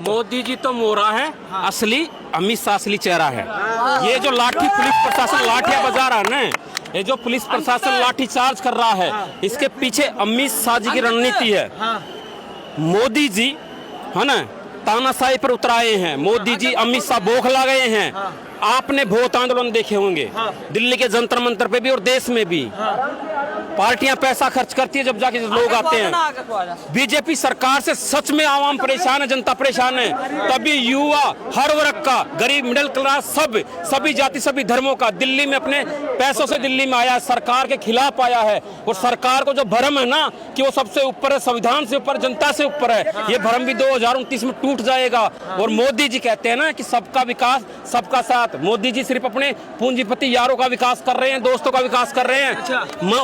मोदी जी तो मोरा है, असली अमित शाह असली चेहरा है। ये जो लाठी पुलिस प्रशासन लाठियां बजा रहा है ना, ये जो पुलिस प्रशासन लाठी चार्ज कर रहा है, इसके पीछे अमित शाह जी की रणनीति है। मोदी जी है ना तानाशाही पर उतराए हैं, मोदी जी अमित शाह बौखला गए हैं। आपने बहुत आंदोलन देखे होंगे दिल्ली के जंतर मंतर पे भी और देश में भी। पार्टियां पैसा खर्च करती है जब जाके लोग आते हैं। बीजेपी सरकार से सच में आवाम परेशान है, जनता परेशान है। तभी युवा हर वर्ग का, गरीब मिडिल क्लास सभी जाति सभी धर्मों का दिल्ली में अपने पैसों से दिल्ली में आया, सरकार के खिलाफ आया है। और सरकार को जो भ्रम है ना कि वो सबसे ऊपर है, संविधान से ऊपर, जनता से ऊपर है, ये भ्रम भी 2029 में टूट जाएगा। और मोदी जी कहते हैं ना कि सबका विकास सबका साथ। मोदी जी सिर्फ अपने पूंजीपति यारों का विकास कर रहे हैं, दोस्तों का विकास कर रहे हैं।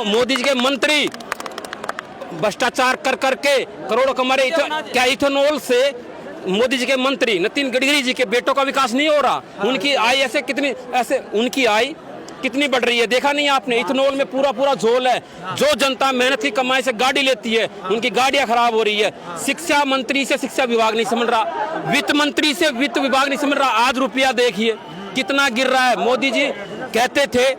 मोदी जी के मंत्री भ्रष्टाचार कर करके करोड़ों कमा रहे। क्या इथेनॉल से मोदी जी के मंत्री नितिन गडकरी जी के बेटों का विकास नहीं हो रहा? उनकी आय उनकी आय कितनी बढ़ रही है, देखा नहीं आपने? इथेनॉल में पूरा झोल है। जो जनता मेहनत की कमाई से गाड़ी लेती है, उनकी गाड़ियां खराब हो रही है। शिक्षा मंत्री से शिक्षा विभाग नहीं समझ रहा, वित्त मंत्री से वित्त विभाग नहीं समझ रहा। आज रुपया देखिए कितना गिर रहा है। मोदी जी कहते थे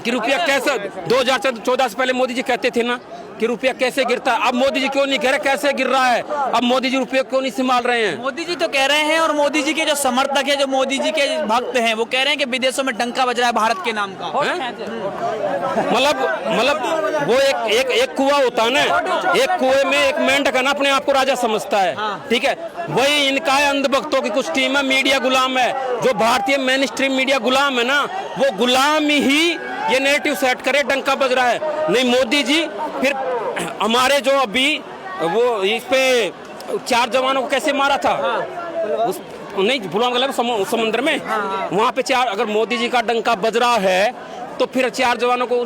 कि रुपया कैसे, 2014 से पहले मोदी जी कहते थे ना कि रुपया कैसे गिरता है। अब मोदी जी क्यों नहीं कह रहे कैसे गिर रहा है? अब मोदी जी रुपया क्यों नहीं संभाल रहे हैं? मोदी जी तो कह रहे हैं, और मोदी जी के जो समर्थक है, जो मोदी जी के भक्त हैं, वो कह रहे हैं कि विदेशों में डंका बज रहा है भारत के नाम का। मतलब वो एक कुआं होता है ना, एक कुएं में एक मेंढक है ना अपने आप को राजा समझता है, ठीक है? वही इनका है, अंधभक्तों की कुछ टीम है, मीडिया गुलाम है। जो भारतीय मेन स्ट्रीम मीडिया गुलाम है ना, वो गुलाम ही ये नेरेटिव सेट करे डंका बज रहा है। नहीं, मोदी जी फिर हमारे जो अभी वो इस पे 4 जवानों को कैसे मारा था, उस नहीं भूला समुद्र में, वहाँ पे 4, अगर मोदी जी का डंका बज रहा है तो फिर 4 जवानों को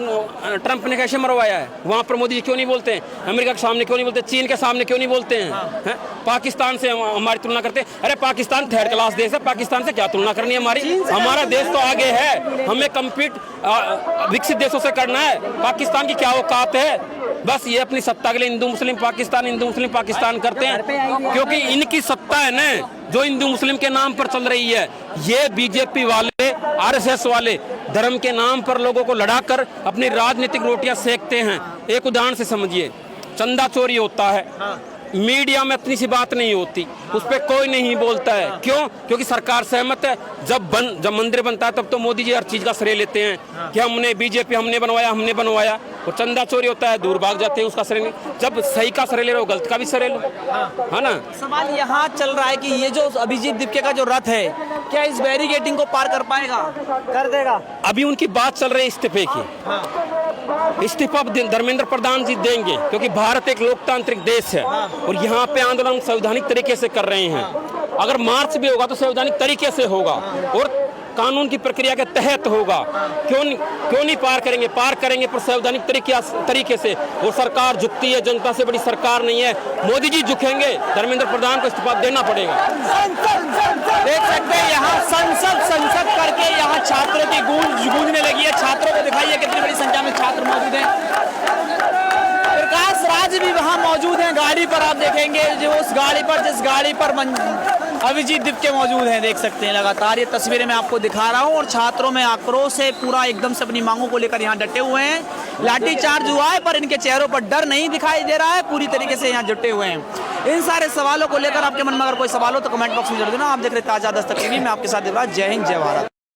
ट्रंप ने कैसे मरवाया है? वहाँ पर मोदी जी क्यों नहीं बोलते हैं? अमेरिका के सामने क्यों नहीं बोलते? चीन के सामने क्यों नहीं बोलते हैं? पाकिस्तान से हमारी तुलना करते हैं। अरे पाकिस्तान थर्ड क्लास देश है, पाकिस्तान से क्या तुलना करनी है हमारी? हमारा देश तो आगे है, हमें कम्पीट विकसित देशों से करना है। पाकिस्तान की क्या औकात है? बस ये अपनी सत्ता के लिए हिंदू मुस्लिम पाकिस्तान करते हैं, क्योंकि इनकी सत्ता है ना जो हिंदू मुस्लिम के नाम पर चल रही है। ये बीजेपी वाले, आरएसएस वाले धर्म के नाम पर लोगों को लड़ाकर अपनी राजनीतिक रोटियां सेकते हैं। एक उदाहरण से समझिए, चंदा चोरी होता है, मीडिया में इतनी सी बात नहीं होती, उस पर कोई नहीं बोलता है। क्यों? क्योंकि सरकार सहमत है। जब मंदिर बनता है तब तो मोदी जी हर चीज का श्रेय लेते हैं कि हमने बीजेपी हमने बनवाया। और चंदा चोरी होता है, दूर भाग जाते हैं, उसका श्रेय नहीं। जब सही का श्रेय ले रहे हो, गलत का भी श्रेय लो, है ना? सवाल यहाँ चल रहा है कि ये जो अभिजीत दीपके का जो रथ है, क्या इस बैरिकेडिंग को पार कर पाएगा? कर देगा। अभी उनकी बात चल रही है इस्तीफे की। इस्तीफा धर्मेंद्र प्रधान जी देंगे, क्योंकि भारत एक लोकतांत्रिक देश है और यहाँ पे आंदोलन संवैधानिक तरीके से कर रहे हैं। अगर मार्च भी होगा तो संवैधानिक तरीके से होगा और कानून की प्रक्रिया के तहत होगा। क्यों नहीं पार करेंगे? पार करेंगे पर संवैधानिक तरीके से। वो सरकार झुकती है, जनता से बड़ी सरकार नहीं है। मोदी जी झुकेंगे, धर्मेंद्र प्रधान को इस्तीफा देना पड़ेगा। देख सकते हैं यहाँ संसद करके यहाँ छात्रों की गूंजने लगी है। छात्रों को दिखाइए कितनी बड़ी संख्या में छात्र मौजूद हैं। प्रकाश राज भी वहाँ मौजूद हैं। गाड़ी पर आप देखेंगे जो जिस गाड़ी पर अभिजीत दीपके मौजूद हैं, देख सकते हैं। लगातार ये तस्वीरें मैं आपको दिखा रहा हूँ और छात्रों में आक्रोश है, पूरा एकदम से अपनी मांगों को लेकर यहाँ डटे हुए हैं। लाठीचार्ज हुआ है पर इनके चेहरों पर डर नहीं दिखाई दे रहा है, पूरी तरीके से यहाँ जुटे हुए हैं। इन सारे सवालों को लेकर आपके मन में अगर कोई सवाल हो तो कमेंट बॉक्स में जरूर देना। आप देख रहे ताजा दस्तक टीवी, मैं आपके साथ देख रहा। जय हिंद, जय भारत।